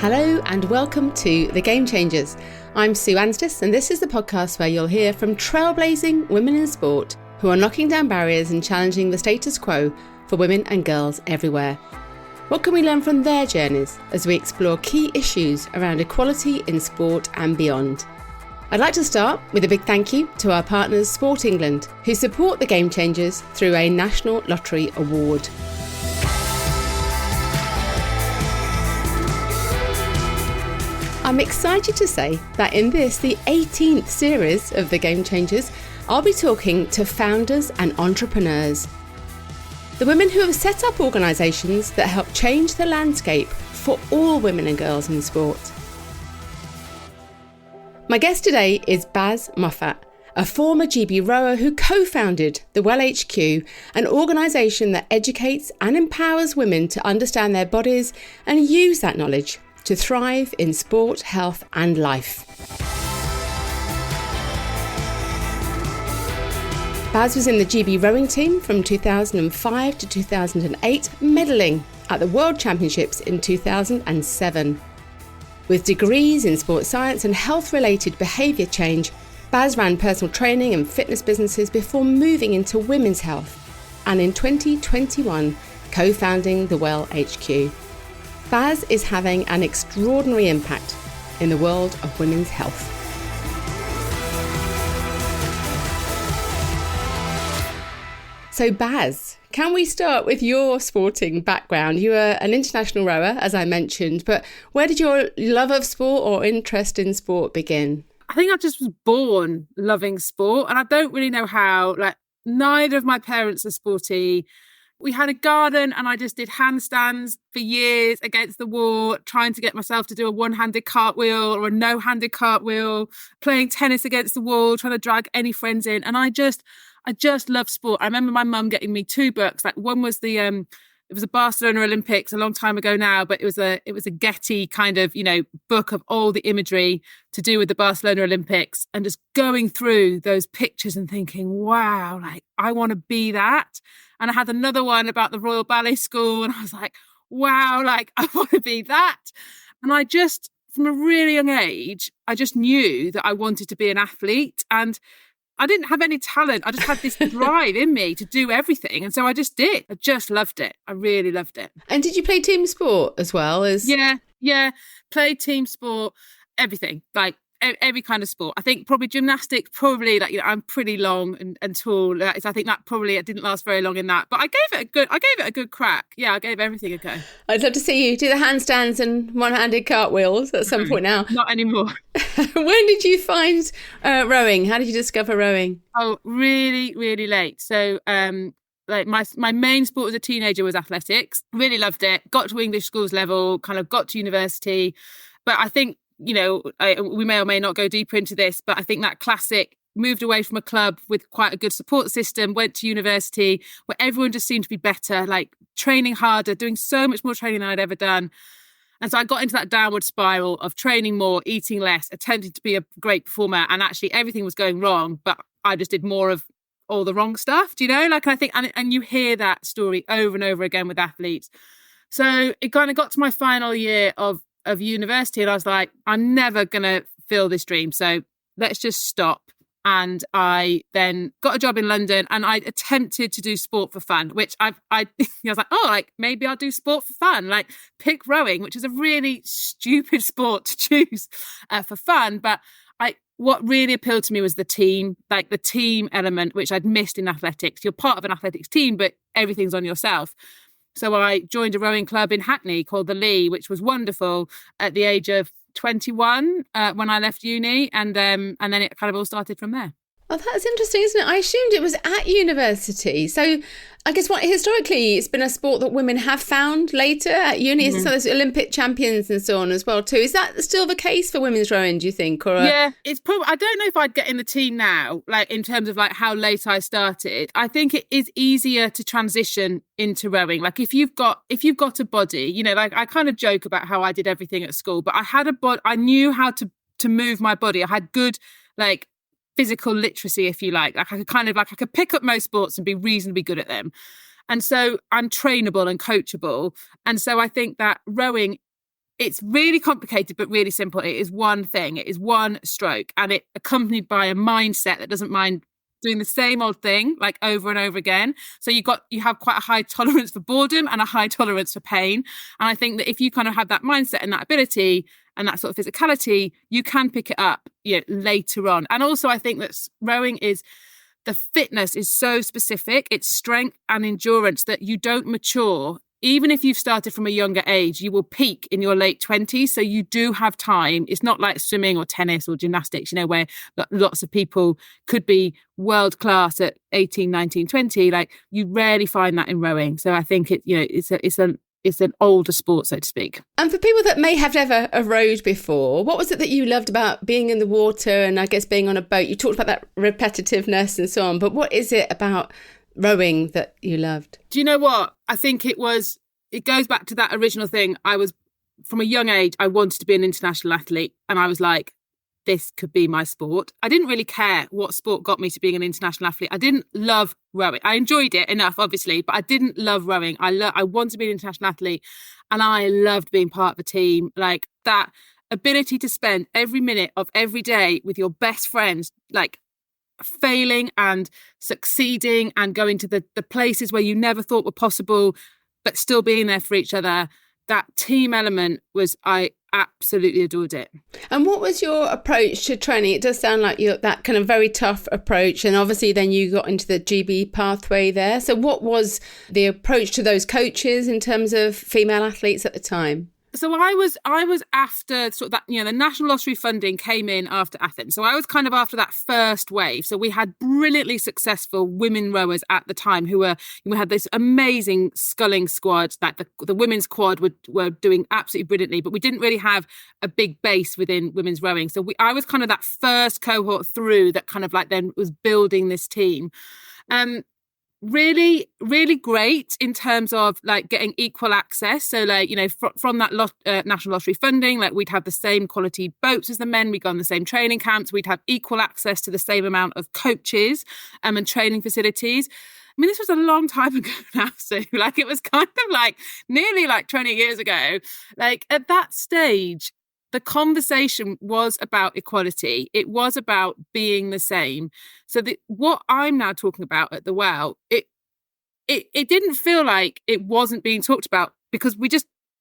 Hello and welcome to The Game Changers. I'm Sue Anstis and this is the podcast where you'll hear from trailblazing women in sport who are knocking down barriers and challenging the status quo for women and girls everywhere. What can we learn from their journeys as we explore key issues around equality in sport and beyond? I'd like to start with a big thank you to our partners Sport England, who support The Game Changers through a National Lottery Award. I'm excited to say that in this, the 18th series of The Game Changers, I'll be talking to founders and entrepreneurs. The women who have set up organisations that help change the landscape for all women and girls in sport. My guest today is Baz Moffat, a former GB rower who co-founded the Well HQ, an organisation that educates and empowers women to understand their bodies and use that knowledge to thrive in sport, health and life. Baz was in the GB rowing team from 2005 to 2008, medalling at the World Championships in 2007. With degrees in sports science and health-related behaviour change, Baz ran personal training and fitness businesses before moving into women's health, and in 2021, co-founding the Well HQ. Baz is having an extraordinary impact in the world of women's health. So Baz, can we start with your sporting background? You were an international rower, as I mentioned, but where did your love of sport or interest in sport begin? I think I just was born loving sport, and I don't really know how. Neither of my parents are sporty. We had a garden and I just did handstands for years against the wall, trying to get myself to do a one-handed cartwheel or a no-handed cartwheel, playing tennis against the wall, trying to drag any friends in. And I just love sport. I remember my mum getting me two books. One was it was a Barcelona Olympics a long time ago now, but it was a Getty kind of, book of all the imagery to do with the Barcelona Olympics, and just going through those pictures and thinking, wow, I want to be that. And I had another one about the Royal Ballet School, and I was like, wow, I want to be that. And I just, from a really young age, I just knew that I wanted to be an athlete, and I didn't have any talent. I just had this drive in me to do everything. And so I just did. I just loved it. I really loved it. And did you play team sport as well? Yeah. Played team sport, everything. Every kind of sport. I think probably gymnastics, I'm pretty long and tall. I think that probably it didn't last very long in that. But I gave it a good crack. Yeah, I gave everything a go. I'd love to see you do the handstands and one-handed cartwheels at some point now. Not anymore. When did you find rowing? How did you discover rowing? Oh, really, really late. So my main sport as a teenager was athletics. Really loved it. Got to English schools level, kind of got to university. But I think, we may or may not go deeper into this, but I think that classic moved away from a club with quite a good support system, went to university where everyone just seemed to be better, training harder, doing so much more training than I'd ever done. And so I got into that downward spiral of training more, eating less, attempting to be a great performer. And actually everything was going wrong, but I just did more of all the wrong stuff. Do you know? I think, and you hear that story over and over again with athletes. So it kind of got to my final year of university and I was like, I'm never going to fill this dream. So let's just stop. And I then got a job in London and I attempted to do sport for fun, which I was like, maybe I'll do sport for fun, pick rowing, which is a really stupid sport to choose for fun. But what really appealed to me was the team, the team element, which I'd missed in athletics. You're part of an athletics team, but everything's on yourself. So I joined a rowing club in Hackney called the Lee, which was wonderful at the age of 21 when I left uni. And then it kind of all started from there. Oh, that's interesting, isn't it? I assumed it was at university. So I guess historically it's been a sport that women have found later at uni. Mm-hmm. So there's Olympic champions and so on as well too. Is that still the case for women's rowing, do you think? Yeah, it's probably, I don't know if I'd get in the team now, in terms of how late I started. I think it is easier to transition into rowing. If you've got a body, I kind of joke about how I did everything at school, but I had a body, I knew how to move my body. I had good, physical literacy, if you like. I could pick up most sports and be reasonably good at them. And so I'm trainable and coachable. And so I think that rowing it's really complicated, but really simple. It is one thing. It is one stroke, and it accompanied by a mindset that doesn't mind doing the same old thing like over and over again. So you have quite a high tolerance for boredom and a high tolerance for pain. And I think that if you kind of have that mindset and that ability and that sort of physicality, you can pick it up, later on. And also I think that rowing the fitness is so specific. It's strength and endurance that you don't mature. Even if you've started from a younger age, you will peak in your late 20s. So you do have time. It's not like swimming or tennis or gymnastics, where lots of people could be world class at 18, 19, 20. Like you rarely find that in rowing. So I think it's an older sport, so to speak. And for people that may have never rowed before, what was it that you loved about being in the water and I guess being on a boat? You talked about that repetitiveness and so on, but what is it about rowing that you loved? Do you know what? I think it goes back to that original thing. From a young age, I wanted to be an international athlete. And I was like, this could be my sport. I didn't really care what sport got me to being an international athlete. I didn't love rowing. I enjoyed it enough, obviously, but I didn't love rowing. I wanted to be an international athlete, and I loved being part of a team. Like that ability to spend every minute of every day with your best friends, like failing and succeeding and going to the places where you never thought were possible, but still being there for each other. That team element I absolutely adored it. And what was your approach to training? It does sound like you're that kind of very tough approach. And obviously then you got into the GB pathway there. So what was the approach to those coaches in terms of female athletes at the time? So I was after sort of that, the National Lottery funding came in after Athens. So I was kind of after that first wave. So we had brilliantly successful women rowers at the time we had this amazing sculling squad that the women's quad were doing absolutely brilliantly, but we didn't really have a big base within women's rowing. So I was kind of that first cohort through that kind of like then was building this team. Really, really great in terms of like getting equal access. So like, from that National Lottery funding, like we'd have the same quality boats as the men. We'd go on the same training camps. We'd have equal access to the same amount of coaches and training facilities. I mean, this was a long time ago now, Sue. Like it was kind of like nearly like 20 years ago. Like at that stage, the conversation was about equality. It was about being the same. So what I'm now talking about at the Well, it didn't feel like it wasn't being talked about because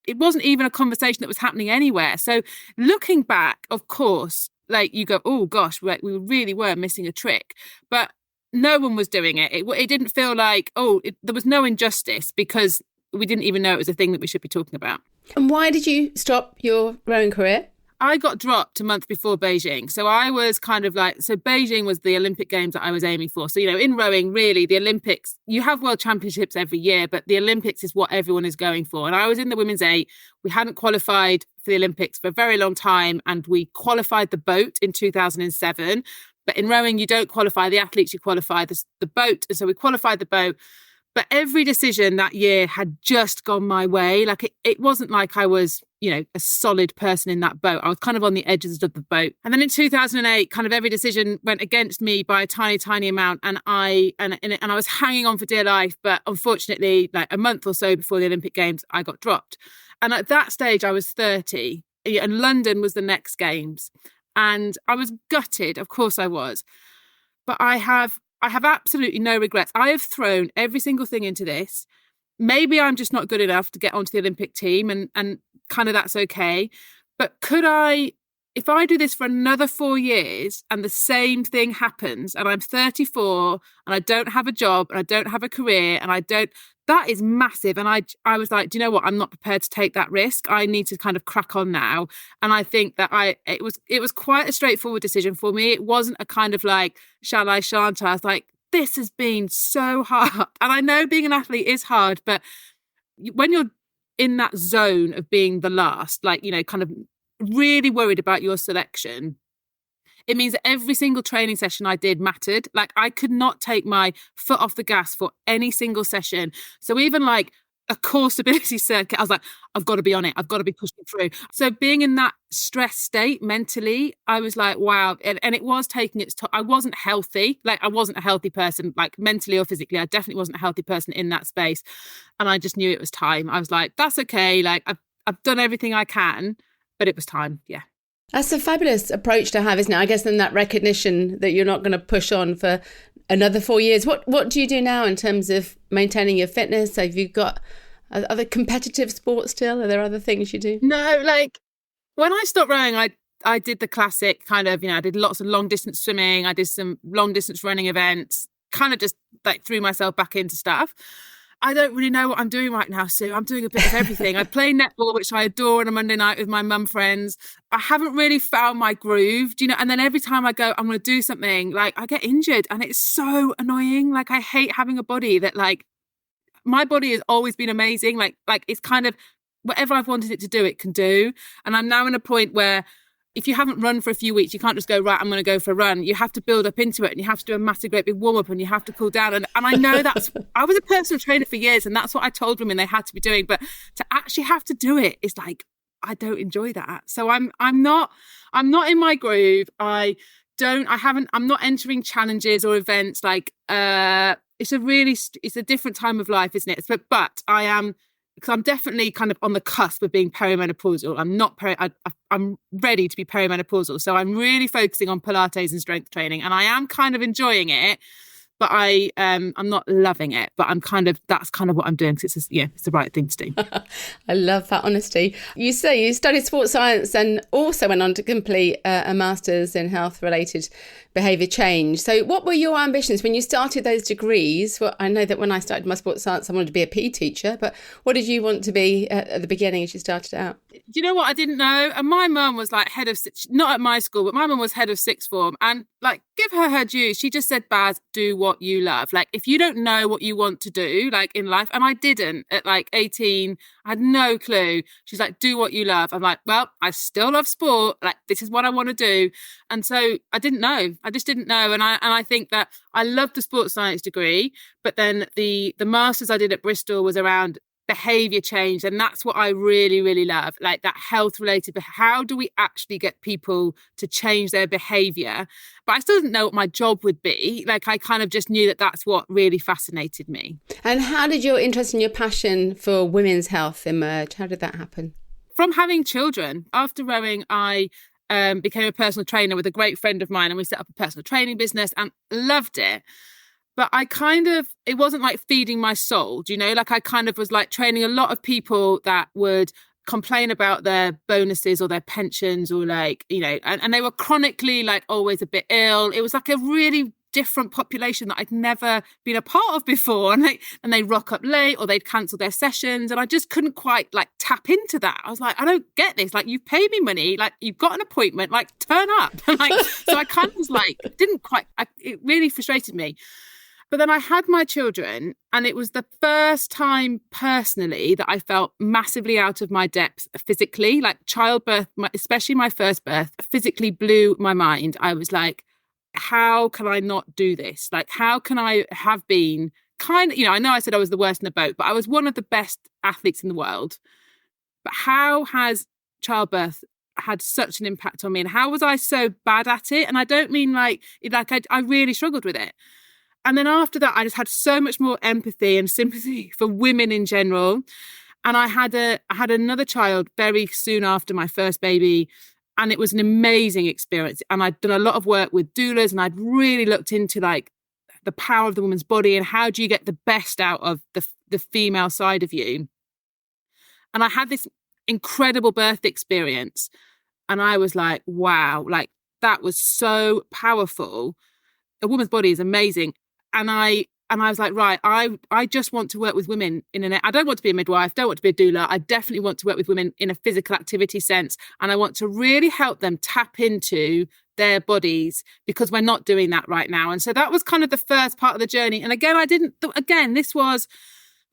it wasn't even a conversation that was happening anywhere. So looking back, of course, like you go, oh gosh, we really were missing a trick. But no one was doing it. It didn't feel like, there was no injustice because we didn't even know it was a thing that we should be talking about. And why did you stop your rowing career? I got dropped a month before Beijing. So I was kind of like, Beijing was the Olympic Games that I was aiming for. So, in rowing, really, the Olympics, you have world championships every year, but the Olympics is what everyone is going for. And I was in the women's 8. We hadn't qualified for the Olympics for a very long time. And we qualified the boat in 2007. But in rowing, you don't qualify the athletes, you qualify the boat. And so we qualified the boat. But every decision that year had just gone my way. Like it wasn't like I was, a solid person in that boat. I was kind of on the edges of the boat. And then in 2008, kind of every decision went against me by a tiny, tiny amount. And I was hanging on for dear life. But unfortunately, like a month or so before the Olympic Games, I got dropped. And at that stage, I was 30 and London was the next Games. And I was gutted. Of course I was. But I have absolutely no regrets. I have thrown every single thing into this. Maybe I'm just not good enough to get onto the Olympic team and kind of that's okay. But if I do this for another 4 years and the same thing happens and I'm 34 and I don't have a job and I don't have a career that is massive. And I was like, do you know what? I'm not prepared to take that risk. I need to kind of crack on now. And I think that it was quite a straightforward decision for me. It wasn't a kind of like, shall I, shan't I? I was like, this has been so hard. And I know being an athlete is hard, but when you're in that zone of being the last, like, kind of really worried about your selection, it means that every single training session I did mattered. Like I could not take my foot off the gas for any single session. So even like a core stability circuit, I was like, I've got to be on it. I've got to be pushing through. So being in that stress state mentally, I was like, wow. And it was taking its toll. I wasn't healthy. Like I wasn't a healthy person, like mentally or physically. I definitely wasn't a healthy person in that space. And I just knew it was time. I was like, that's okay. Like I've done everything I can, but it was time. Yeah. That's a fabulous approach to have, isn't it? I guess then that recognition that you're not going to push on for another 4 years. What do you do now in terms of maintaining your fitness? Have you got other competitive sports still? Are there other things you do? No, like when I stopped rowing, I did the classic kind of, I did lots of long distance swimming. I did some long distance running events, kind of just like threw myself back into stuff. I don't really know what I'm doing right now, Sue. I'm doing a bit of everything. I play netball, which I adore, on a Monday night with my mum friends. I haven't really found my groove, and then every time I go, I'm going to do something, like I get injured, and it's so annoying. Like I hate having a body that, like, my body has always been amazing. Like it's kind of whatever I've wanted it to do, it can do. And I'm now in a point where if you haven't run for a few weeks, you can't just go, right, I'm going to go for a run. You have to build up into it, and you have to do a massive, great big warm up, and you have to cool down. And I know I was a personal trainer for years, and that's what I told women they had to be doing. But to actually have to do it is like, I don't enjoy that. So I'm not in my groove. I'm not entering challenges or events. Like, it's a different time of life, isn't it? But I am, because I'm definitely kind of on the cusp of being perimenopausal. I'm ready to be perimenopausal. So I'm really focusing on Pilates and strength training, and I am kind of enjoying it, but I'm not loving it. But that's kind of what I'm doing, because it's the right thing to do. I love that honesty. You say you studied sports science and also went on to complete a master's in health-related behaviour change. So what were your ambitions when you started those degrees? Well, I know that when I started my sports science, I wanted to be a PE teacher, but what did you want to be at the beginning as you started out? Do you know what? I didn't know. And my mum was like not at my school, but my mum was head of sixth form. And like, give her due. She just said, Baz, do what you love. Like, if you don't know what you want to do, like in life, and I didn't at like 18, I had no clue. She's like, do what you love. I'm like, well, I still love sport. Like, this is what I want to do. And so I didn't know. I just didn't know. And I think that I loved the sports science degree, but then the master's I did at Bristol was around behaviour change, and that's what I really, really love, like that health related. How do we actually get people to change their behaviour? But I still didn't know what my job would be. Like, I kind of just knew that that's what really fascinated me. And how did your interest and your passion for women's health emerge? How did that happen? From having children. After rowing, I became a personal trainer with a great friend of mine, and we set up a personal training business and loved it. But it wasn't like feeding my soul, like I kind of was like training a lot of people that would complain about their bonuses or their pensions, or like, and they were chronically like always a bit ill. It was like a really different population that I'd never been a part of before. And they rock up late, or they'd cancel their sessions. And I just couldn't quite like tap into that. I was like, I don't get this. Like, you've paid me money, like you've got an appointment, like turn up. So I kind of was like, it really frustrated me. But then I had my children, and it was the first time personally that I felt massively out of my depth physically. Like childbirth, especially my first birth, physically blew my mind. I was like, how can I not do this? Like, how can I have been I know I said I was the worst in the boat, but I was one of the best athletes in the world. But how has childbirth had such an impact on me? And how was I so bad at it? And I don't mean I really struggled with it. And then after that, I just had so much more empathy and sympathy for women in general. And I had another child very soon after my first baby, and it was an amazing experience. And I'd done a lot of work with doulas, and I'd really looked into like the power of the woman's body and how do you get the best out of the female side of you. And I had this incredible birth experience, and I was like, wow, like that was so powerful. A woman's body is amazing. And I was like, right, I just want to work with women I don't want to be a midwife, don't want to be a doula. I definitely want to work with women in a physical activity sense. And I want to really help them tap into their bodies, because we're not doing that right now. And so that was kind of the first part of the journey. And again, this was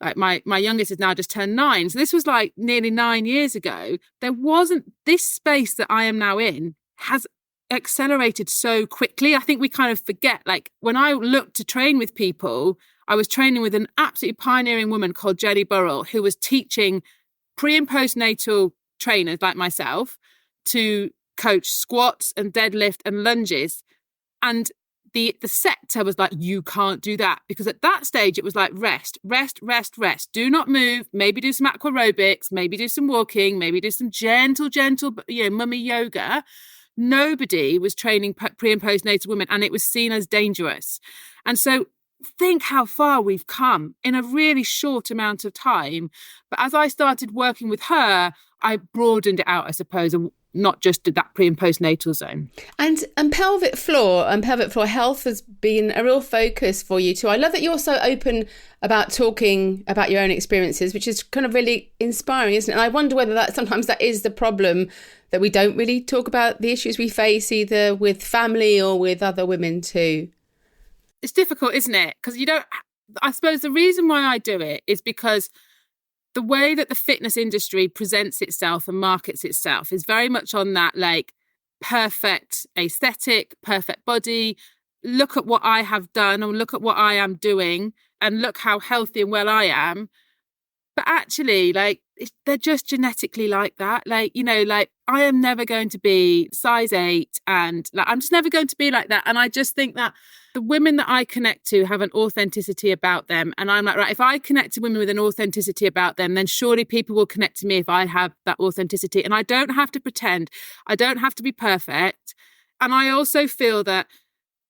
like my youngest has now just turned 9. So this was like nearly 9 years ago. There wasn't this space that I am now in has accelerated so quickly. I think we kind of forget, like when I looked to train with people, I was training with an absolutely pioneering woman called Jenny Burrell, who was teaching pre and postnatal trainers like myself to coach squats and deadlift and lunges. And the sector was like, you can't do that, because at that stage it was like rest. Do not move. Maybe do some aqua aerobics, maybe do some walking, maybe do some gentle, mummy yoga. Nobody was training pre and postnatal women, and it was seen as dangerous. And so think how far we've come in a really short amount of time. But as I started working with her, I broadened it out, I suppose, and not just did that pre and postnatal zone. And pelvic floor health has been a real focus for you too. I love that you're so open about talking about your own experiences, which is kind of really inspiring, isn't it? And I wonder whether sometimes that is the problem, that we don't really talk about the issues we face either with family or with other women too. It's difficult, isn't it? Because I suppose the reason why I do it is because the way that the fitness industry presents itself and markets itself is very much on that like perfect aesthetic, perfect body. Look at what I have done, or look at what I am doing, and look how healthy and well I am. But actually, like, they're just genetically like that. Like, like I am never going to be size 8, and like I'm just never going to be like that. And I just think that the women that I connect to have an authenticity about them. And I'm like, right, if I connect to women with an authenticity about them, then surely people will connect to me if I have that authenticity. And I don't have to pretend. I don't have to be perfect. And I also feel that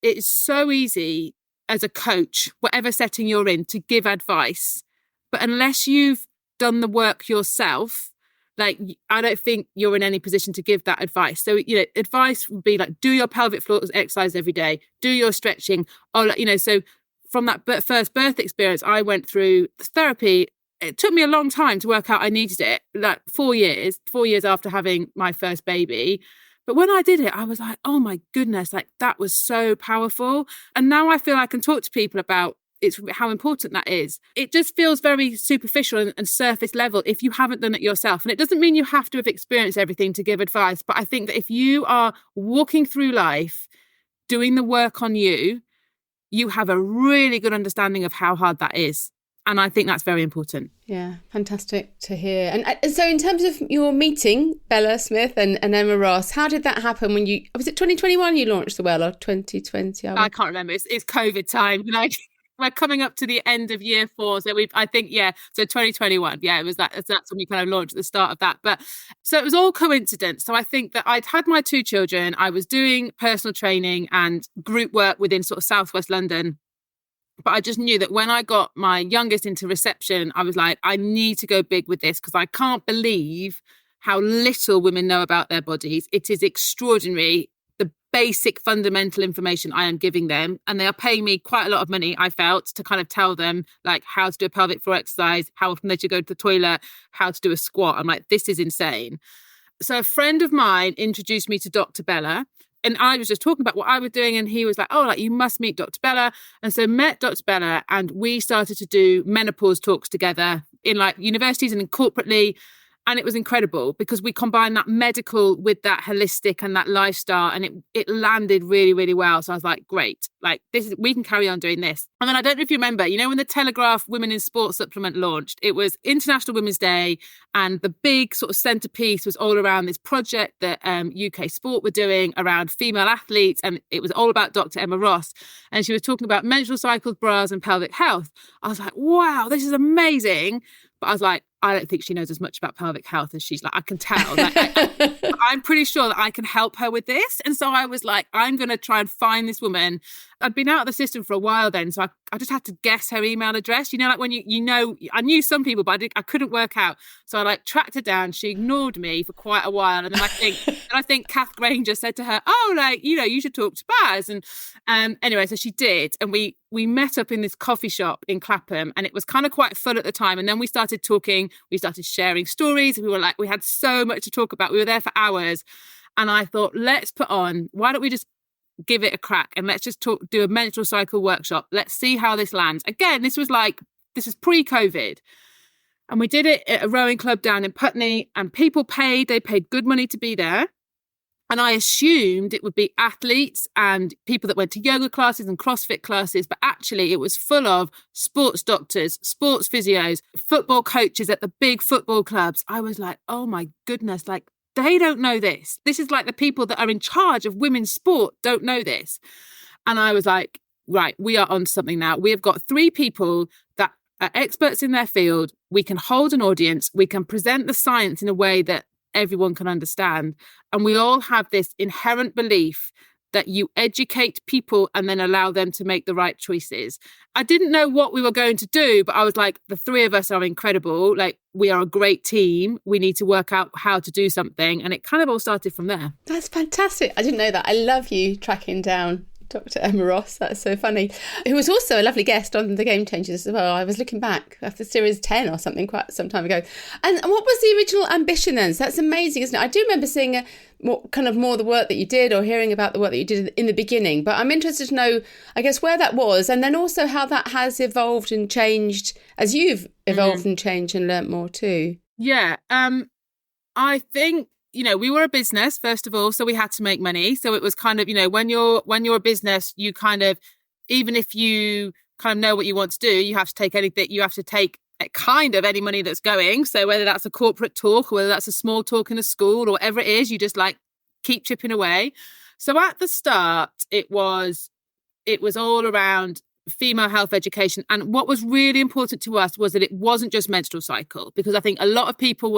it's so easy as a coach, whatever setting you're in, to give advice. But unless you've done the work yourself, like, I don't think you're in any position to give that advice. So, advice would be like, do your pelvic floor exercise every day, do your stretching. So from that first birth experience, I went through therapy. It took me a long time to work out I needed it, like 4 years after having my first baby. But when I did it, I was like, oh my goodness, like that was so powerful. And now I feel I can talk to people about how important that is. It just feels very superficial and surface level if you haven't done it yourself. And it doesn't mean you have to have experienced everything to give advice. But I think that if you are walking through life, doing the work on you, you have a really good understanding of how hard that is. And I think that's very important. Yeah, fantastic to hear. And so in terms of your meeting Bella Smith and Emma Ross, how did that happen when was it 2021 you launched the Well, or 2020? I can't remember. It's COVID time. We're coming up to the end of year 4. So so 2021. Yeah, it was that's when we kind of launched at the start of that. But so it was all coincidence. So I think that I'd had my 2 children. I was doing personal training and group work within sort of Southwest London. But I just knew that when I got my youngest into reception, I was like, I need to go big with this, because I can't believe how little women know about their bodies. It is extraordinary, the basic fundamental information I am giving them. And they are paying me quite a lot of money, I felt, to kind of tell them like how to do a pelvic floor exercise, how often they should go to the toilet, how to do a squat. I'm like, this is insane. So a friend of mine introduced me to Dr. Bella. And I was just talking about what I was doing, and he was like, oh, like, you must meet Dr. Bella. And so met Dr. Bella, and we started to do menopause talks together in like universities and corporately. And it was incredible because we combined that medical with that holistic and that lifestyle, and it landed really, really well. So I was like, great, like we can carry on doing this. And then I don't know if you remember, when the Telegraph Women in Sport supplement launched, it was International Women's Day, and the big sort of centerpiece was all around this project that UK Sport were doing around female athletes. And it was all about Dr. Emma Ross. And she was talking about menstrual cycles, bras and pelvic health. I was like, wow, this is amazing. But I was like, I don't think she knows as much about pelvic health as she's like, I can tell. Like, I'm pretty sure that I can help her with this. And so I was like, I'm going to try and find this woman. I'd been out of the system for a while then. So I just had to guess her email address. Like when I knew some people, but I couldn't work out. So I like tracked her down. She ignored me for quite a while. And then I think Kath Granger said to her, oh, like, you should talk to Baz. And anyway, so she did. And we met up in this coffee shop in Clapham, and it was kind of quite full at the time. And then we started talking, we started sharing stories. We had so much to talk about. We were there for hours. And I thought, why don't we just give it a crack, and let's just do a menstrual cycle workshop. Let's see how this lands. Again, this was pre-COVID. And we did it at a rowing club down in Putney, and they paid good money to be there. And I assumed it would be athletes and people that went to yoga classes and CrossFit classes, but actually it was full of sports doctors, sports physios, football coaches at the big football clubs. I was like, oh my goodness, like they don't know this. This is like the people that are in charge of women's sport don't know this. And I was like, right, we are on something now. We have got 3 people that are experts in their field. We can hold an audience. We can present the science in a way that everyone can understand. And we all have this inherent belief that you educate people and then allow them to make the right choices. I didn't know what we were going to do, but I was like, the 3 of us are incredible. Like, we are a great team. We need to work out how to do something. And it kind of all started from there. That's fantastic. I didn't know that. I love you tracking down Dr. Emma Ross. That's so funny. Who was also a lovely guest on The Game Changers as well. I was looking back after series 10 or something quite some time ago. And what was the original ambition then? So that's amazing, isn't it? I do remember seeing more the work that you did, or hearing about the work that you did in the beginning. But I'm interested to know, I guess, where that was, and then also how that has evolved and changed as you've evolved and changed and learnt more too. Yeah. I think, we were a business, first of all, so we had to make money. So it was kind of, when you're a business, you kind of, even if you kind of know what you want to do, you have to take kind of any money that's going. So whether that's a corporate talk, or whether that's a small talk in a school, or whatever it is, you just like keep chipping away. So at the start, it was all around female health education. And what was really important to us was that it wasn't just menstrual cycle, because I think a lot of people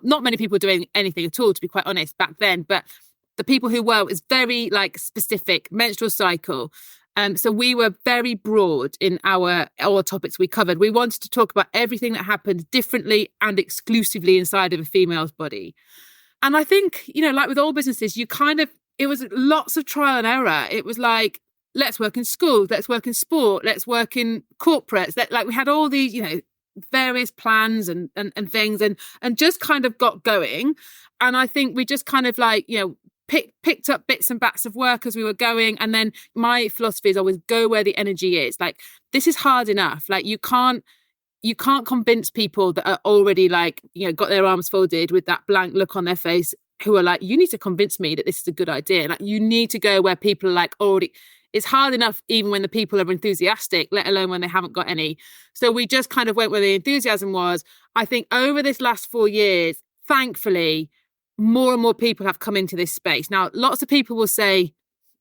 not many people were doing anything at all, to be quite honest, back then, but the people who were, it was very like specific menstrual cycle. So we were very broad in our topics we covered. We wanted to talk about everything that happened differently and exclusively inside of a female's body. And I think, like with all businesses, it was lots of trial and error. It was like, let's work in schools, let's work in sport, let's work in corporates. We had all these, various plans and things and just kind of got going. And I think we just kind of picked up bits and bats of work as we were going. And then my philosophy is always go where the energy is. Like, this is hard enough. Like, you can't convince people that are already got their arms folded with that blank look on their face, who are like, you need to convince me that this is a good idea. Like, you need to go where people are like already. It's hard enough even when the people are enthusiastic, let alone when they haven't got any. So we just kind of went where the enthusiasm was. I think over this last 4 years, thankfully, more and more people have come into this space. Now, lots of people will say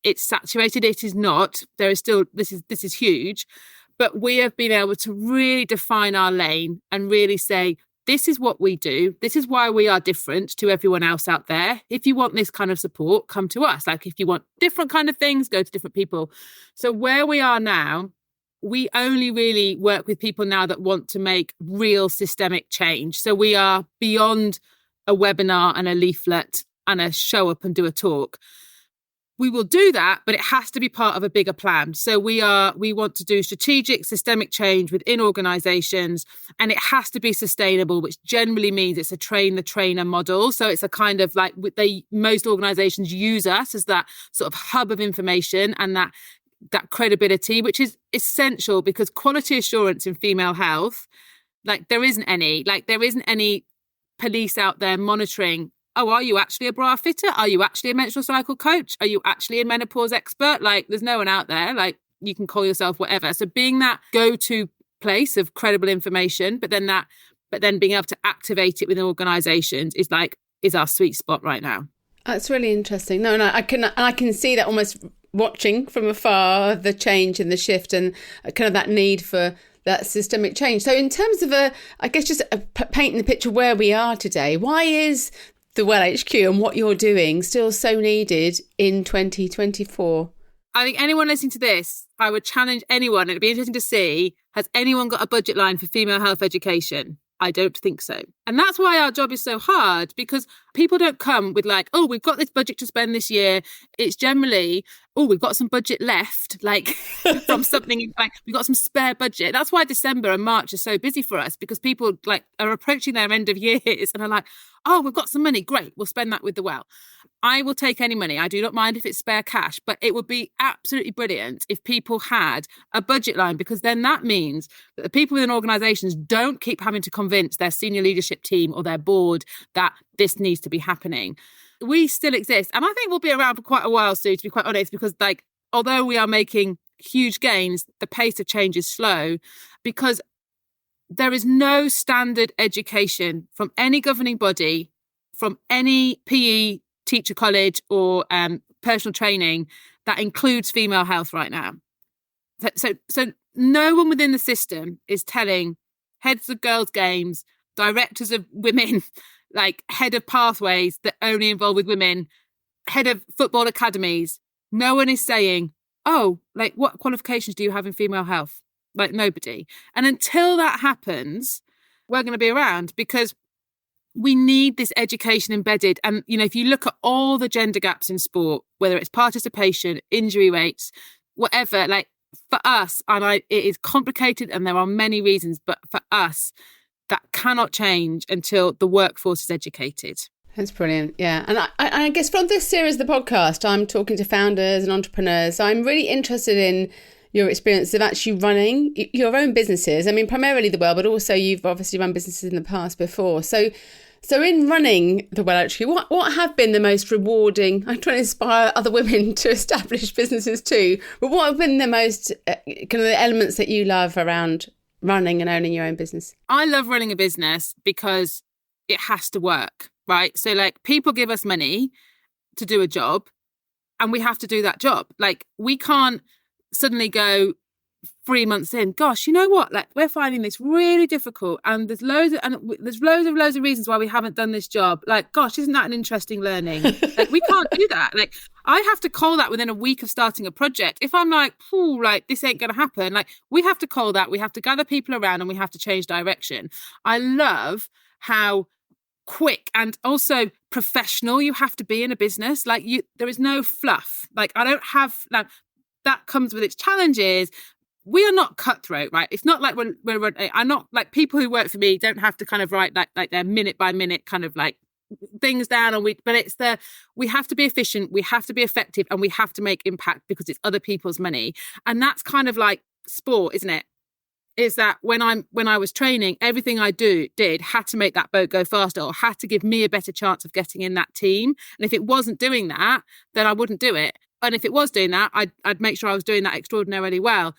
it's saturated. It is not. There is still, this is huge. But we have been able to really define our lane and really say, this is what we do. This is why we are different to everyone else out there. If you want this kind of support, come to us. Like, if you want different kind of things, go to different people. So where we are now, we only really work with people now that want to make real systemic change. So we are beyond a webinar and a leaflet and a show up and do a talk. We will do that, but it has to be part of a bigger plan. So we want to do strategic, systemic change within organizations, and it has to be sustainable, which generally means it's a train the trainer model. So it's a kind of like most organizations use us as that sort of hub of information and that credibility, which is essential, because quality assurance in female health, there isn't any police out there monitoring. Oh, are you actually a bra fitter? Are you actually a menstrual cycle coach? Are you actually a menopause expert? There's no one out there. You can call yourself whatever. So being that go-to place of credible information, but then being able to activate it within organizations is our sweet spot right now. That's really interesting. No, I can see that almost watching from afar, the change and the shift and kind of that need for that systemic change. So in terms of painting the picture where we are today, why is the Well HQ and what you're doing still so needed in 2024? I think anyone listening to this, I would challenge anyone. It'd be interesting to see, has anyone got a budget line for female health education? I don't think so. And that's why our job is so hard, because people don't come with we've got this budget to spend this year. It's generally, we've got some budget left, from something, we've got some spare budget. That's why December and March are so busy for us, because people are approaching their end of years and are like, we've got some money. Great. We'll spend that with the Well. I will take any money. I do not mind if it's spare cash, but it would be absolutely brilliant if people had a budget line, because then that means that the people within organisations don't keep having to convince their senior leadership team or their board that this needs to be happening. We still exist. And I think we'll be around for quite a while, Sue, to be quite honest, because although we are making huge gains, the pace of change is slow, because there is no standard education from any governing body, from any PE teacher college or personal training that includes female health right now. So no one within the system is telling heads of girls' games, directors of women, like head of pathways that only involve with women, head of football academies. No one is saying, oh, like what qualifications do you have in female health? Like nobody. And until that happens, we're going to be around, because we need this education embedded. And, you know, if you look at all the gender gaps in sport, whether it's participation, injury rates, whatever, like for us, it is complicated and there are many reasons, but for us, that cannot change until the workforce is educated. That's brilliant. Yeah. And I guess from this series of the podcast, I'm talking to founders and entrepreneurs. So I'm really interested in your experience of actually running your own businesses. I mean, primarily the Well, but also you've obviously run businesses in the past before. So in running the Well, actually, what have been the most rewarding? I'm trying to inspire other women to establish businesses too. But what have been the most kind of the elements that you love around running and owning your own business? I love running a business because it has to work, right? So like people give us money to do a job and we have to do that job. Like we can't suddenly go 3 months in, gosh, you know what? Like we're finding this really difficult and there's loads of reasons why we haven't done this job. Like, gosh, isn't that an interesting learning? Like we can't do that. Like I have to call that within a week of starting a project. If I'm like, like this ain't going to happen, like we have to call that. We have to gather people around and we have to change direction. I love how quick and also professional you have to be in a business. Like there is no fluff. Like I don't have, like that comes with its challenges. We are not cutthroat, right? It's not like I'm not like people who work for me don't have to kind of write like their minute by minute kind of like things down, but it's we have to be efficient, we have to be effective, and we have to make impact because it's other people's money. And that's kind of like sport, isn't it? Is that when I was training, everything I did had to make that boat go faster or had to give me a better chance of getting in that team. And if it wasn't doing that, then I wouldn't do it. And if it was doing that, I'd make sure I was doing that extraordinarily well.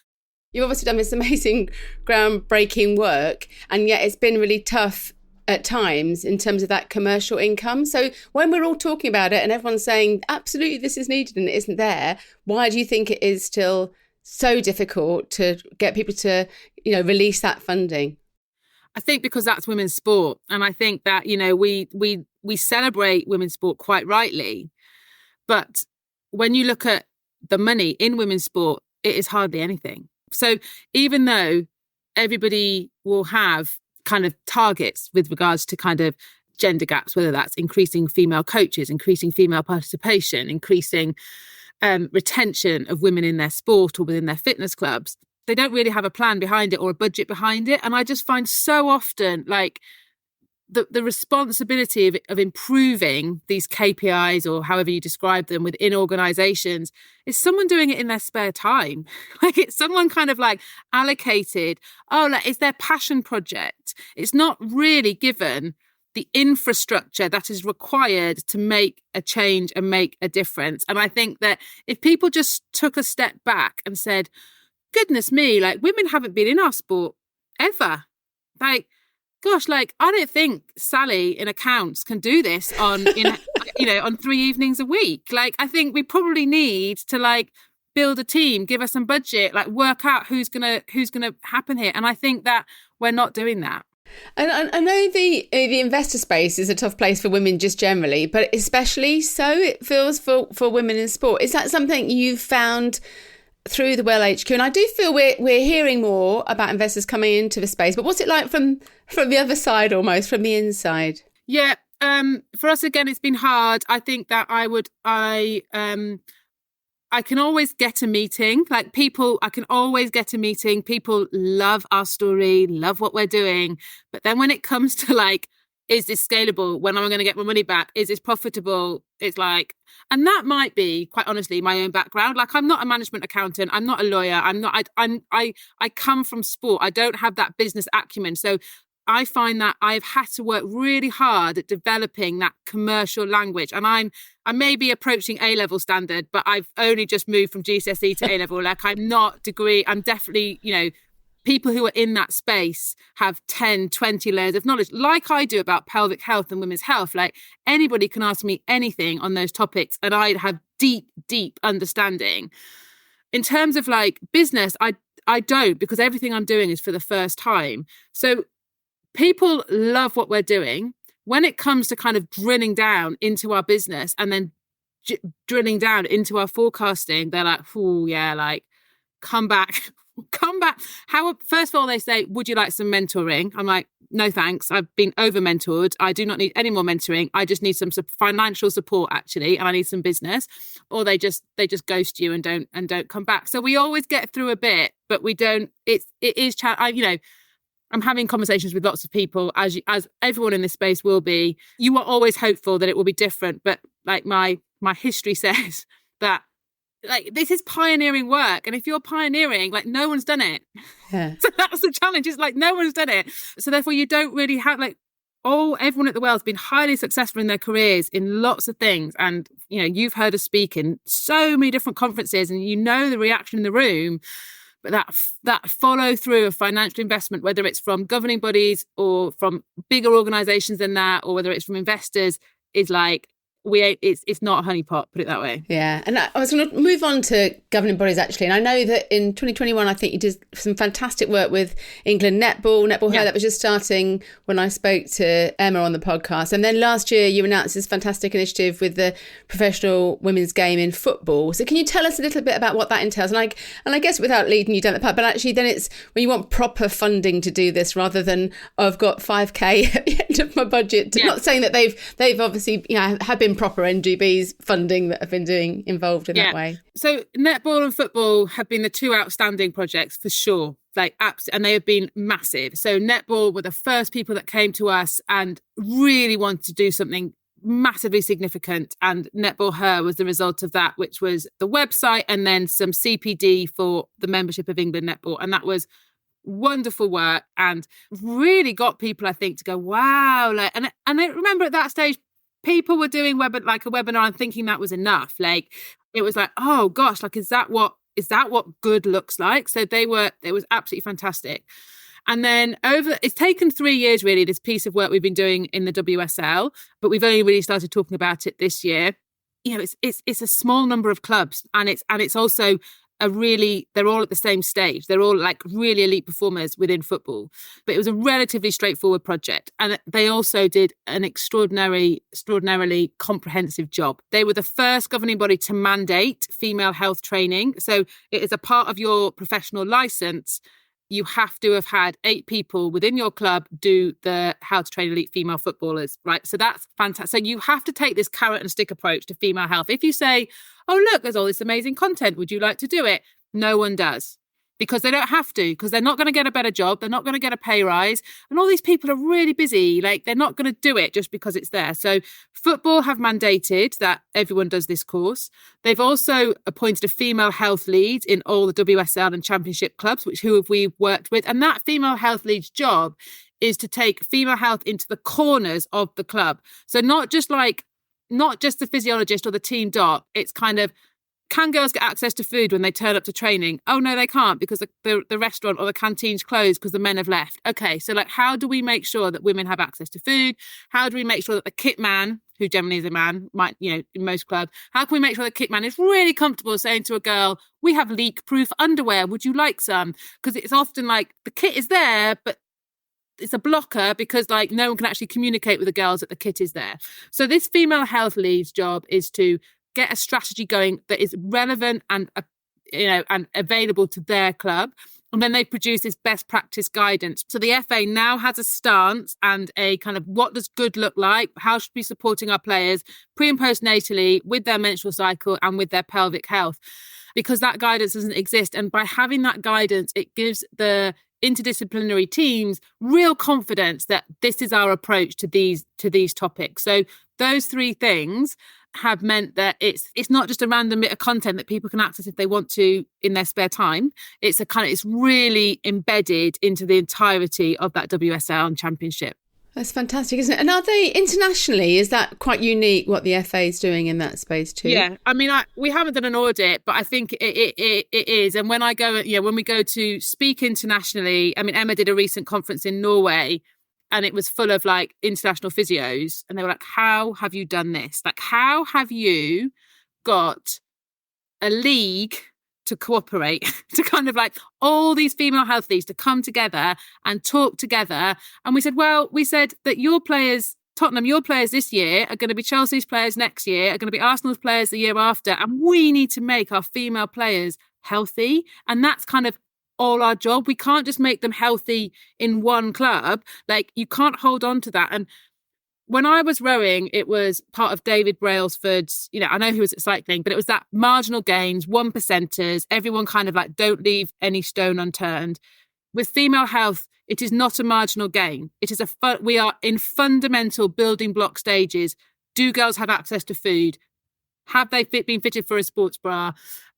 You've obviously done this amazing groundbreaking work, and yet it's been really tough at times in terms of that commercial income. So when we're all talking about it and everyone's saying, absolutely, this is needed and it isn't there, why do you think it is still so difficult to get people to, you know, release that funding? I think because that's women's sport. And I think that, you know, we celebrate women's sport quite rightly. But when you look at the money in women's sport, it is hardly anything. So even though everybody will have kind of targets with regards to kind of gender gaps, whether that's increasing female coaches, increasing female participation, increasing retention of women in their sport or within their fitness clubs, they don't really have a plan behind it or a budget behind it. And I just find so often like the responsibility of improving these KPIs or however you describe them within organizations is someone doing it in their spare time. Like it's someone kind of like allocated, like it's their passion project. It's not really given the infrastructure that is required to make a change and make a difference. And I think that if people just took a step back and said, goodness me, like women haven't been in our sport ever. Like, gosh, like I don't think Sally in accounts can do this on 3 evenings a week. Like I think we probably need to like build a team, give us some budget, like work out who's gonna happen here. And I think that we're not doing that. And I know the investor space is a tough place for women just generally, but especially so it feels for women in sport. Is that something you've found through the Well HQ? And I do feel we're hearing more about investors coming into the space, but what's it like from the other side, almost from the inside? Yeah, for us again, it's been hard. I think that I can always get a meeting. Like people, I can always get a meeting. People love our story, love what we're doing. But then when it comes to like, is this scalable? When am I going to get my money back? Is this profitable? It's like, and that might be, quite honestly, my own background. Like I'm not a management accountant. I'm not a lawyer. I come from sport. I don't have that business acumen. So I find that I've had to work really hard at developing that commercial language. And I may be approaching A-level standard, but I've only just moved from GCSE to A-level. Like I'm not degree. I'm definitely, people who are in that space have 10, 20 layers of knowledge, like I do about pelvic health and women's health. Like anybody can ask me anything on those topics and I have deep, deep understanding. In terms of like business, I don't, because everything I'm doing is for the first time. So people love what we're doing. When it comes to kind of drilling down into our business and then drilling down into our forecasting, they're like, oh yeah, like come back. First of all, they say, would you like some mentoring? I'm like, no, thanks. I've been over mentored. I do not need any more mentoring. I just need some financial support actually. And I need some business. Or they just ghost you and don't come back. So we always get through a bit, but we don't, it is, I'm having conversations with lots of people, as everyone in this space will be. You are always hopeful that it will be different. But like my history says that like this is pioneering work. And if you're pioneering, like no one's done it. Yeah. So that's the challenge. It's like no one's done it. So therefore you don't really have like everyone at the World's been highly successful in their careers in lots of things. And, you know, you've heard us speak in so many different conferences and you know the reaction in the room. But that follow through of financial investment, whether it's from governing bodies or from bigger organisations than that, or whether it's from investors, is like it's not a honeypot, put it that way. Yeah. And I was going to move on to governing bodies actually. And I know that in 2021, I think you did some fantastic work with England Netball Her, that was just starting when I spoke to Emma on the podcast. And then last year you announced this fantastic initiative with the professional women's game in football. So can you tell us a little bit about what that entails? And I guess without leading you down the path, but actually then it's when you want proper funding to do this rather than I've got 5k at the end of my budget. Yeah. Not saying that they've obviously, you know, have been proper NGB's funding that have been involved in that way. So netball and football have been the two outstanding projects for sure. Like and they have been massive. So netball were the first people that came to us and really wanted to do something massively significant, and Netball Her was the result of that, which was the website and then some CPD for the membership of England Netball, and that was wonderful work and really got people, I think, to go wow. Like, and I remember at that stage people were doing a webinar and thinking that was enough. Like it was like, oh gosh, like is that what good looks like? So it was absolutely fantastic. And then it's taken 3 years really, this piece of work we've been doing in the WSL, but we've only really started talking about it this year. You know, it's a small number of clubs, and it's also they're all at the same stage. They're all like really elite performers within football. But it was a relatively straightforward project. And they also did an extraordinarily comprehensive job. They were the first governing body to mandate female health training. So it is a part of your professional license. You have to have had 8 people within your club do the how to train elite female footballers, right? So that's fantastic. So you have to take this carrot and stick approach to female health. If you say, oh, look, there's all this amazing content, would you like to do it? No one does. Because they don't have to, because they're not going to get a better job. They're not going to get a pay rise. And all these people are really busy. Like they're not going to do it just because it's there. So football have mandated that everyone does this course. They've also appointed a female health lead in all the WSL and championship clubs, who have we worked with. And that female health lead's job is to take female health into the corners of the club. So not just the physiologist or the team doc. It's kind of, can girls get access to food when they turn up to training? Oh, no, they can't because the restaurant or the canteen's closed because the men have left. Okay, so like how do we make sure that women have access to food? How do we make sure that the kit man, who generally is a man, might, you know, in most clubs, how can we make sure the kit man is really comfortable saying to a girl, we have leak-proof underwear, would you like some? Because it's often like the kit is there, but it's a blocker because like no one can actually communicate with the girls that the kit is there. So this female health lead's job is to get a strategy going that is relevant and and available to their club. And then they produce this best practice guidance. So the FA now has a stance and a kind of what does good look like? How should we be supporting our players pre and postnatally with their menstrual cycle and with their pelvic health? Because that guidance doesn't exist. And by having that guidance, it gives the interdisciplinary teams real confidence that this is our approach to these topics. So those 3 things have meant that it's not just a random bit of content that people can access if they want to in their spare time. It's really embedded into the entirety of that WSL and championship. That's fantastic, isn't it? And are they internationally, is that quite unique what the FA is doing in that space too? Yeah, I mean, we haven't done an audit, but I think it is. And when when we go to speak internationally, I mean, Emma did a recent conference in Norway and it was full of like international physios. And they were like, how have you done this? Like, how have you got a league to cooperate, to kind of like all these female health leagues to come together and talk together? And we said that your players, Tottenham, your players this year are going to be Chelsea's players next year, are going to be Arsenal's players the year after. And we need to make our female players healthy. And that's kind of all our job. We can't just make them healthy in one club. Like, you can't hold on to that. And when I was rowing, it was part of David Brailsford's, I know he was at cycling, but it was that marginal gains, 1%ers, everyone kind of like, don't leave any stone unturned. With female health, it is not a marginal gain. It is we are in fundamental building block stages. Do girls have access to food? Have they been fitted for a sports bra?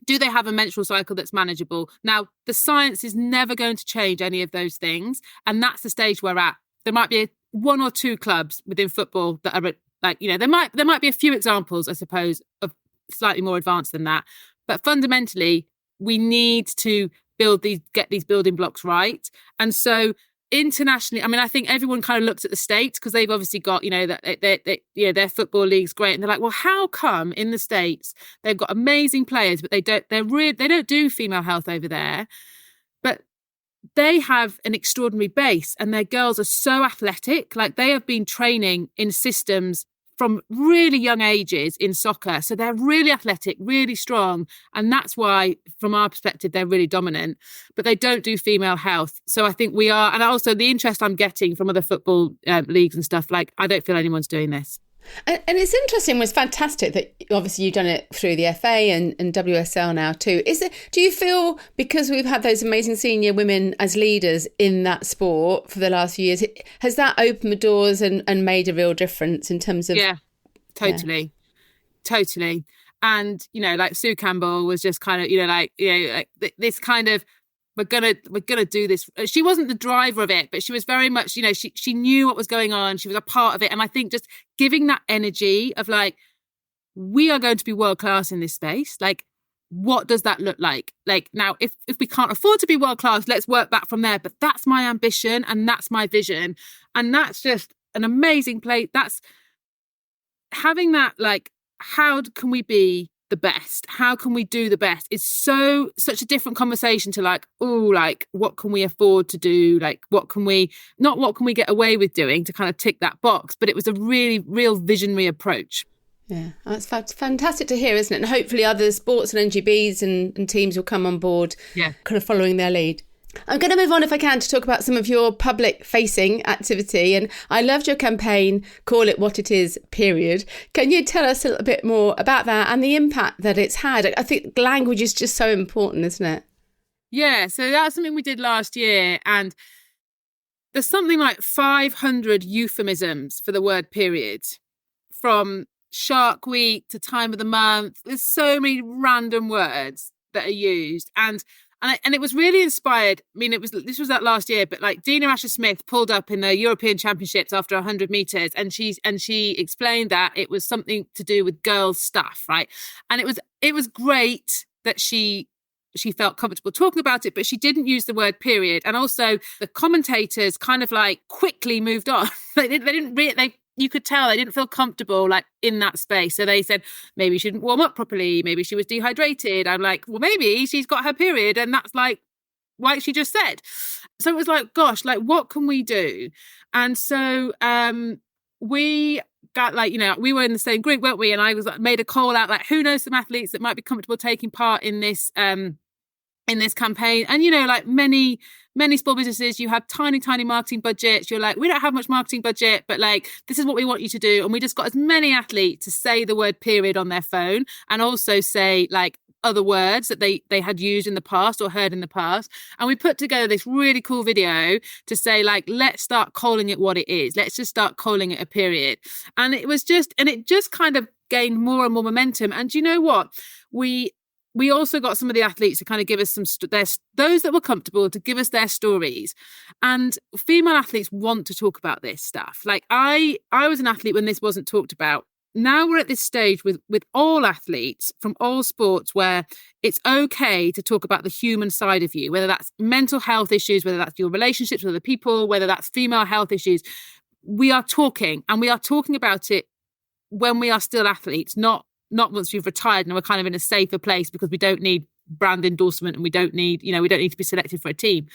Do they have a menstrual cycle that's manageable? Now, the science is never going to change any of those things. And that's the stage we're at. There might be one or two clubs within football that are like, there might be a few examples, I suppose, of slightly more advanced than that. But fundamentally, we need to get these building blocks right. And so internationally, I mean, I think everyone kind of looks at the States because they've obviously got, their football league's great. And they're like, well, how come in the States they've got amazing players, but they don't do female health over there? But they have an extraordinary base and their girls are so athletic. Like, they have been training in systems from really young ages in soccer. So they're really athletic, really strong. And that's why, from our perspective, they're really dominant. But they don't do female health. So I think we are. And also the interest I'm getting from other football leagues and stuff, like, I don't feel anyone's doing this. And it's interesting, it was fantastic that obviously you've done it through the FA and WSL now too. Do you feel, because we've had those amazing senior women as leaders in that sport for the last few years, has that opened the doors and made a real difference in terms of... Yeah, totally. Totally. And, like Sue Campbell was just kind of, this kind of, we're gonna do this. She wasn't the driver of it, but she was very much, she knew what was going on. She was a part of it. And I think just giving that energy of like, we are going to be world class in this space. Like, what does that look like? Like, now, if we can't afford to be world class, let's work back from there. But that's my ambition and that's my vision. And that's just an amazing place. That's having that, like, how can we be the best? How can we do the best? It's such a different conversation to like, what can we afford to do? Like, what can we get away with doing to kind of tick that box? But it was a really real visionary approach. Yeah, that's fantastic to hear, isn't it? And hopefully other sports and NGBs and teams will come on board, kind of following their lead. I'm going to move on, if I can, to talk about some of your public-facing activity. And I loved your campaign, Call It What It Is, period. Can you tell us a little bit more about that and the impact that it's had? I think language is just so important, isn't it? Yeah, so that's something we did last year. And there's something like 500 euphemisms for the word period, from Shark Week to time of the month. There's so many random words that are used. And it was really inspired. I mean, this was that last year, but like Dina Asher-Smith pulled up in the European Championships after 100 meters, and she explained that it was something to do with girls' stuff, right? And it was great that she felt comfortable talking about it, but she didn't use the word period. And also the commentators kind of like quickly moved on. You could tell they didn't feel comfortable like in that space. So they said, maybe she didn't warm up properly. Maybe she was dehydrated. I'm like, well, maybe she's got her period. And that's like she just said. So it was like, gosh, like, what can we do? And so we got we were in the same group, weren't we? And I was like, made a call out, like, who knows some athletes that might be comfortable taking part in this campaign. And, like many small businesses, you have tiny marketing budgets. You're like, we don't have much marketing budget, but like, this is what we want you to do. And we just got as many athletes to say the word period on their phone, and also say like other words that they had used in the past or heard in the past. And we put together this really cool video to say, like, let's start calling it what it is. Let's just start calling it a period. And it just kind of gained more and more momentum. And do you know what? we also got some of the athletes to kind of give us those that were comfortable to give us their stories. And female athletes want to talk about this stuff. Like I was an athlete when this wasn't talked about. Now we're at this stage with all athletes from all sports where it's okay to talk about the human side of you, whether that's mental health issues, whether that's your relationships with other people, whether that's female health issues. We are talking, and we are talking about it when we are still athletes, not once we've retired and we're kind of in a safer place because we don't need brand endorsement and we don't need to be selected for a team.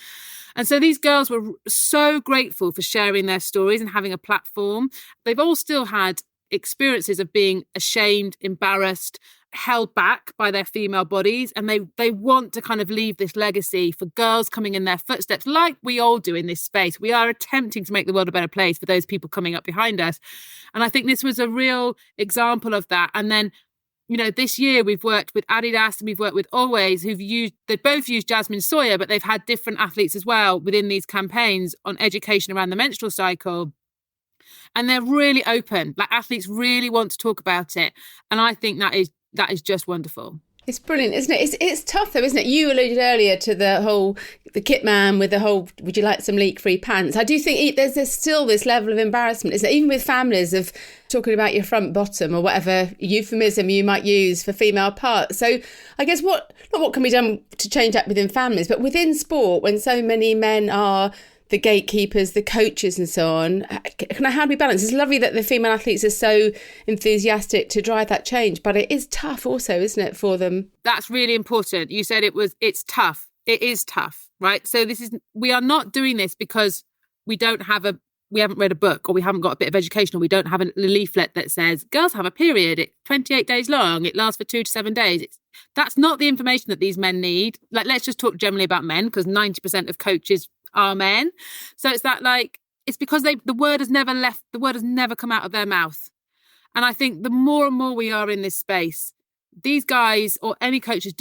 And so these girls were so grateful for sharing their stories and having a platform. They've all still had experiences of being ashamed, embarrassed, held back by their female bodies, and they want to kind of leave this legacy for girls coming in their footsteps, like we all do in this space. We are attempting to make the world a better place for those people coming up behind us, and I think this was a real example of that. And then, you know, this year we've worked with Adidas and we've worked with Always, they've both used Jasmine Sawyer, but they've had different athletes as well within these campaigns on education around the menstrual cycle. And they're really open. Like, athletes really want to talk about it. And I think that is just wonderful. It's brilliant, isn't it? It's tough though, isn't it? You alluded earlier to the kit man with the whole, would you like some leak-free pants? I do think there's still this level of embarrassment, isn't it? Even with families, of talking about your front bottom or whatever euphemism you might use for female parts. So I guess not what can be done to change that within families, but within sport, when so many men are the gatekeepers, the coaches and so on, how do we balance? It's lovely that the female athletes are so enthusiastic to drive that change, but it is tough also, isn't it, for them? That's really important. You said it's tough. It is tough, right? So we are not doing this because we haven't read a book, or we haven't got a bit of education, or we don't have a leaflet that says girls have a period, it's 28 days long, it lasts for 2 to 7 days. That's not the information that these men need. Like, let's just talk generally about men, because 90% of coaches are men. So it's because the word has never come out of their mouth. And I think the more and more we are in this space, these guys or any coaches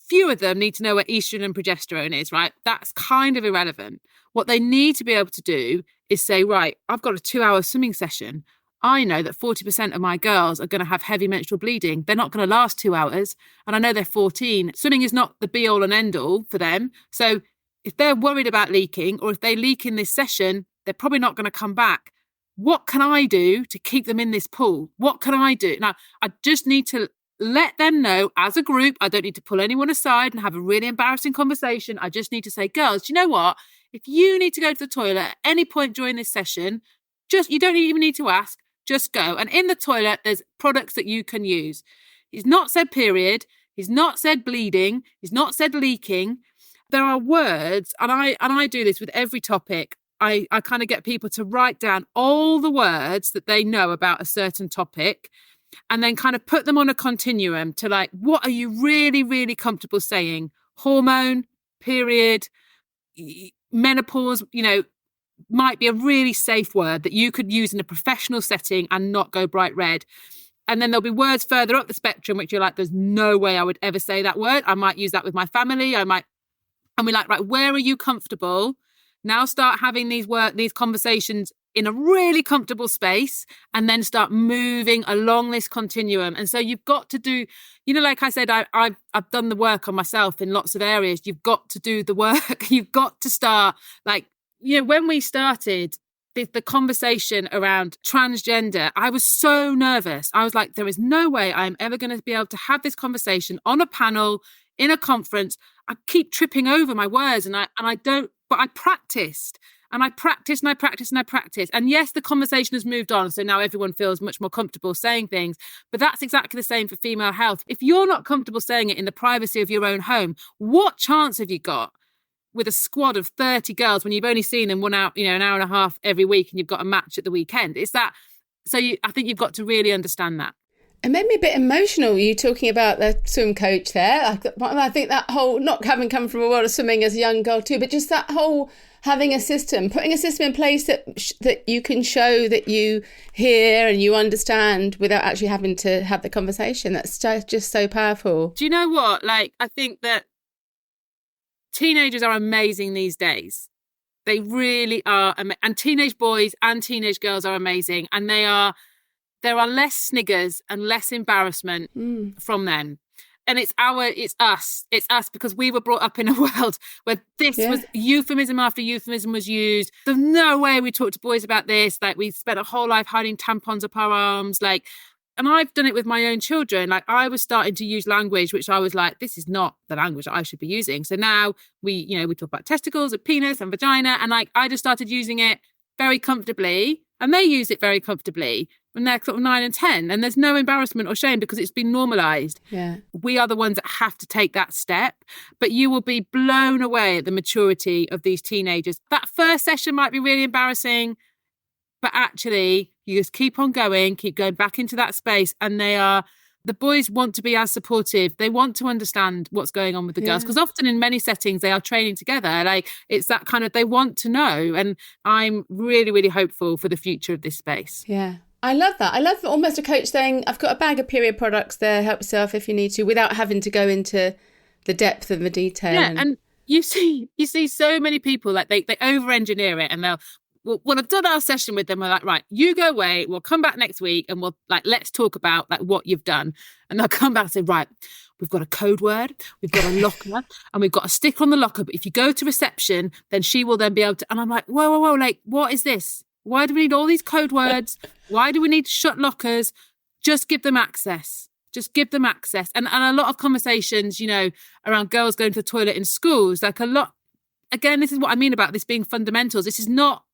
few of them need to know what estrogen and progesterone is, right? That's kind of irrelevant. What they need to be able to do is say, right, I've got a 2-hour swimming session. I know that 40% of my girls are going to have heavy menstrual bleeding. They're not going to last 2 hours. And I know they're 14. Swimming is not the be all and end all for them. So if they're worried about leaking, or if they leak in this session, they're probably not going to come back. What can I do to keep them in this pool? What can I do? Now, I just need to let them know as a group. I don't need to pull anyone aside and have a really embarrassing conversation. I just need to say, girls, do you know what? If you need to go to the toilet at any point during this session, you don't even need to ask, just go. And in the toilet, there's products that you can use. He's not said period. He's not said bleeding. He's not said leaking. There are words, and I do this with every topic. I kind of get people to write down all the words that they know about a certain topic, and then kind of put them on a continuum to, like, what are you really, really comfortable saying? Hormone, period, menopause, might be a really safe word that you could use in a professional setting and not go bright red. And then there'll be words further up the spectrum which you're like, there's no way I would ever say that word. I might use that with my family. And we're like, right, where are you comfortable? Now start having these conversations in a really comfortable space, and then start moving along this continuum. And so you've got to do, like I said, I've done the work on myself in lots of areas. You've got to do the work. You've got to start, when we started the conversation around transgender, I was so nervous. I was like, there is no way I'm ever going to be able to have this conversation on a panel, in a conference. I keep tripping over my words, and I don't, but I practiced and I practiced and I practiced and I practiced. And yes, the conversation has moved on. So now everyone feels much more comfortable saying things, but that's exactly the same for female health. If you're not comfortable saying it in the privacy of your own home, what chance have you got with a squad of 30 girls when you've only seen them an hour and a half every week, and you've got a match at the weekend? It's that. So I think you've got to really understand that. It made me a bit emotional, you talking about the swim coach there. I think that whole, not having come from a world of swimming as a young girl too, but just that whole having a system, putting a system in place that you can show that you hear and you understand without actually having to have the conversation. That's just so powerful. Do you know what? I think that teenagers are amazing these days. They really are. And teenage boys and teenage girls are amazing. And there are less sniggers and less embarrassment from them. And it's us because we were brought up in a world where this was euphemism after euphemism was used. There's no way we talk to boys about this. Like, we spent a whole life hiding tampons up our arms. Like, and I've done it with my own children. Like, I was starting to use language, which I was like, this is not the language that I should be using. So now we talk about testicles and penis and vagina. And like, I just started using it very comfortably, and they use it very comfortably when they're sort of 9 and 10, and there's no embarrassment or shame because it's been normalized. Yeah. We are the ones that have to take that step, but you will be blown away at the maturity of these teenagers. That first session might be really embarrassing, but actually you just keep on going, keep going back into that space, and the boys want to be as supportive. They want to understand what's going on with the girls, because often in many settings they are training together. Like, it's that kind of, they want to know. And I'm really, really hopeful for the future of this space. Yeah. I love that. I love almost a coach saying, I've got a bag of period products there, help yourself if you need to, without having to go into the depth and the detail. Yeah, and you see so many people, like they over-engineer it, and they'll, when I've done our session with them, we're like, right, you go away, we'll come back next week and we'll let's talk about what you've done. And they'll come back and say, right, we've got a code word, we've got a locker, and we've got a sticker on the locker. But if you go to reception, then she will then be able to, and I'm like, whoa, like, what is this? Why do we need all these code words? Why do we need to shut lockers? Just give them access. Just give them access. And a lot of conversations, around girls going to the toilet in schools, like a lot, again, this is what I mean about this being fundamentals. This is not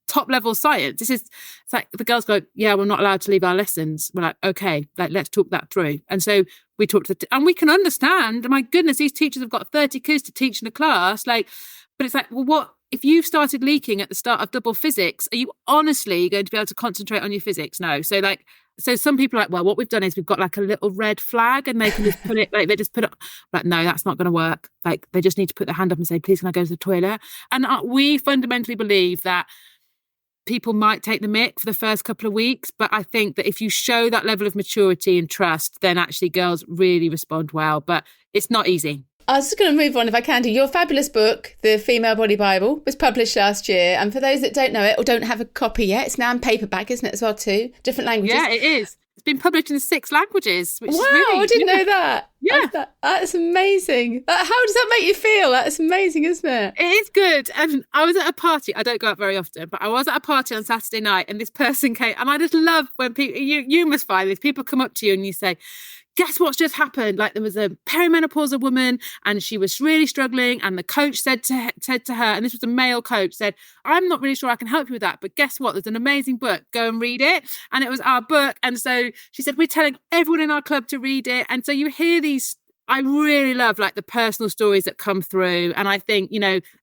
top level science. It's like the girls go, yeah, we're not allowed to leave our lessons. We're like, okay, let's talk that through. And so we talk and we can understand, my goodness, these teachers have got 30 kids to teach in a class. But it's like, well, what, if you've started leaking at the start of double physics, are you honestly going to be able to concentrate on your physics? No. So some people are like, well, what we've done is we've got like a little red flag and they can just put it, like they just put it, like, no, that's not going to work. Like, they just need to put their hand up and say, please, can I go to the toilet? And we fundamentally believe that people might take the mick for the first couple of weeks, but I think that if you show that level of maturity and trust, then actually girls really respond well. But it's not easy. I was just going to move on, if I can, to your fabulous book, The Female Body Bible, was published last year. And for those that don't know it or don't have a copy yet, it's now in paperback, isn't it, as well, too? Different languages. Yeah, it is. It's been published in 6 languages. Which wow, is really, I didn't know that. Yeah. That's amazing. How does that make you feel? That's amazing, isn't it? It is good. And I was at a party. I don't go out very often, but I was at a party on Saturday night and this person came. And I just love when people, you must find this, people come up to you and you say, guess what's just happened? Like, there was a perimenopausal woman and she was really struggling, and the coach said to her, and this was a male coach, said, I'm not really sure I can help you with that, but guess what? There's an amazing book. Go and read it. And it was our book. And so she said, we're telling everyone in our club to read it. And so you hear these, I really love like the personal stories that come through. And I think,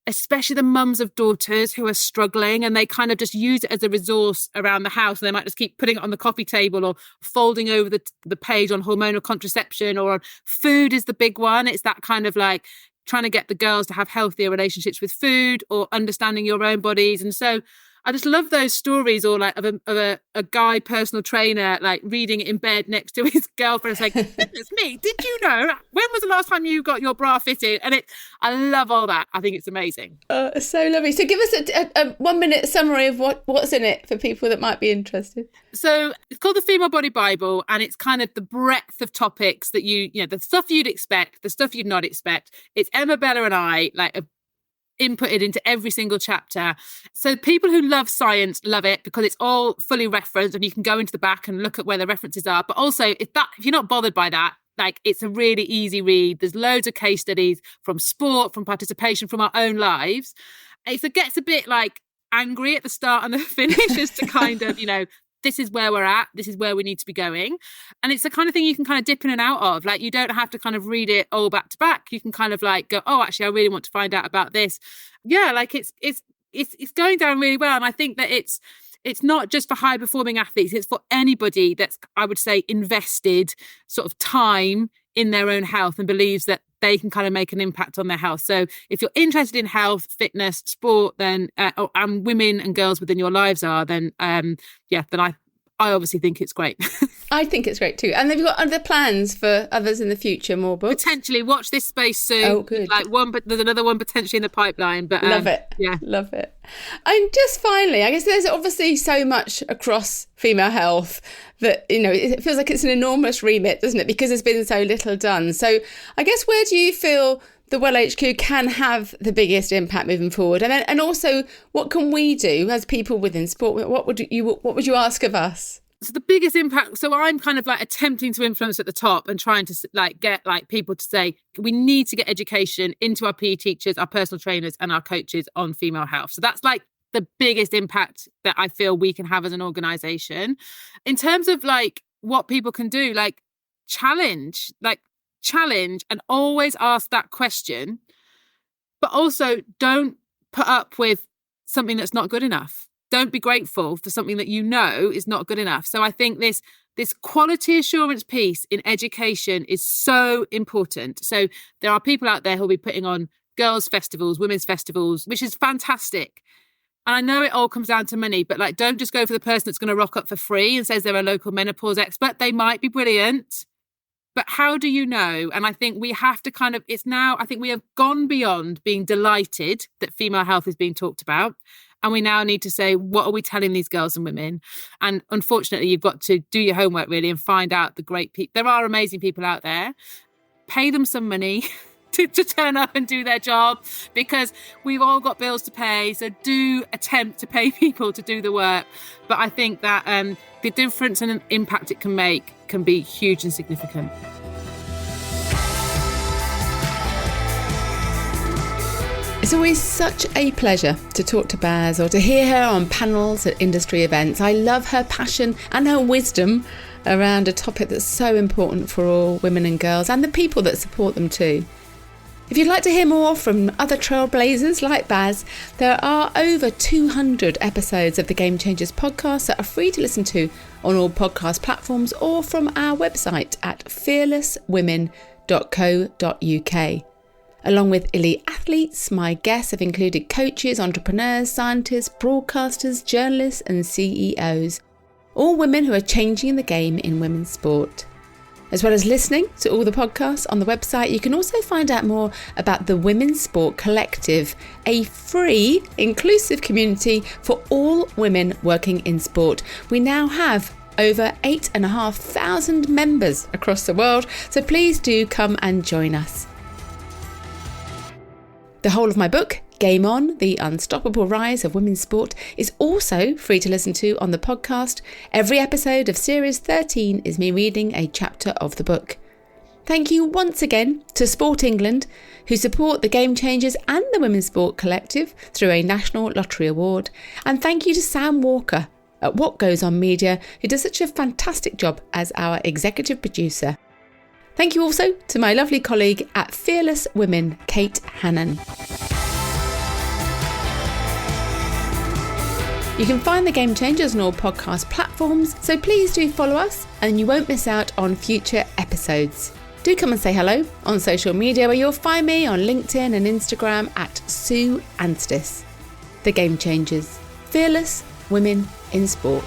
especially the mums of daughters who are struggling and they kind of just use it as a resource around the house. And they might just keep putting it on the coffee table or folding over the page on hormonal contraception or on food is the big one. It's that kind of like trying to get the girls to have healthier relationships with food or understanding your own bodies. And so I just love those stories, or like of a guy personal trainer like reading it in bed next to his girlfriend. It's like, goodness me, did you know? When was the last time you got your bra fitted? And I love all that. I think it's amazing. It's so lovely. So give us a 1 minute summary of what's in it for people that might be interested. So it's called The Female Body Bible, and it's kind of the breadth of topics that the stuff you'd expect, the stuff you'd not expect. It's Emma, Bella, and I inputted into every single chapter. So people who love science love it because it's all fully referenced and you can go into the back and look at where the references are. But also if you're not bothered by that, like, it's a really easy read. There's loads of case studies from sport, from participation, from our own lives. It gets a bit like angry at the start and the finish as to kind of, this is where we're at, this is where we need to be going. And it's the kind of thing you can kind of dip in and out of. Like, you don't have to kind of read it all back to back. You can kind of like go, oh, actually, I really want to find out about this. Yeah, like it's going down really well. And I think that it's not just for high performing athletes, it's for anybody that's, I would say, invested sort of time in their own health and believes that they can kind of make an impact on their health. So if you're interested in health, fitness, sport, then and women and girls within your lives are, then then I obviously think it's great. I think it's great too. And have you got other plans for others in the future, more books? Potentially, watch this space soon. Oh, good. Like one, but there's another one potentially in the pipeline. But love it. Yeah, love it. And just finally, I guess there's obviously so much across female health that, you know, it feels like it's an enormous remit, doesn't it? Because there's been so little done. So I guess, where do you feel the Well HQ can have the biggest impact moving forward? And also, what can we do as people within sport? What would you ask of us? So the biggest impact, so I'm kind of like attempting to influence at the top and trying to like get like people to say, we need to get education into our PE teachers, our personal trainers and our coaches on female health. So that's like the biggest impact that I feel we can have as an organisation. In terms of like what people can do, like challenge and always ask that question, but also don't put up with something that's not good enough. Don't be grateful for something that you know is not good enough. So I think this quality assurance piece in education is so important. So there are people out there who'll be putting on girls' festivals, women's festivals, which is fantastic. And I know it all comes down to money, but like, don't just go for the person that's going to rock up for free and says they're a local menopause expert. They might be brilliant, but how do you know? And I think we have to I think we have gone beyond being delighted that female health is being talked about. And we now need to say, what are we telling these girls and women? And unfortunately, you've got to do your homework really and find out the great people. There are amazing people out there. Pay them some money to turn up and do their job, because we've all got bills to pay. So do attempt to pay people to do the work. But I think that the difference and impact it can make can be huge and significant. It's always such a pleasure to talk to Baz or to hear her on panels at industry events. I love her passion and her wisdom around a topic that's so important for all women and girls and the people that support them too. If you'd like to hear more from other trailblazers like Baz, there are over 200 episodes of the Game Changers podcast that are free to listen to on all podcast platforms or from our website at fearlesswomen.co.uk. Along with elite athletes, my guests have included coaches, entrepreneurs, scientists, broadcasters, journalists and CEOs, all women who are changing the game in women's sport. As well as listening to all the podcasts on the website, you can also find out more about the Women's Sport Collective, a free, inclusive community for all women working in sport. We now have over 8,500 members across the world, so please do come and join us. The whole of my book, Game On, The Unstoppable Rise of Women's Sport, is also free to listen to on the podcast. Every episode of Series 13 is me reading a chapter of the book. Thank you once again to Sport England, who support the Game Changers and the Women's Sport Collective through a National Lottery Award. And thank you to Sam Walker at What Goes On Media, who does such a fantastic job as our executive producer. Thank you also to my lovely colleague at Fearless Women, Kate Hannon. You can find the Game Changers on all podcast platforms, so please do follow us and you won't miss out on future episodes. Do come and say hello on social media, where you'll find me on LinkedIn and Instagram at Sue Anstis. The Game Changers, Fearless Women in Sport.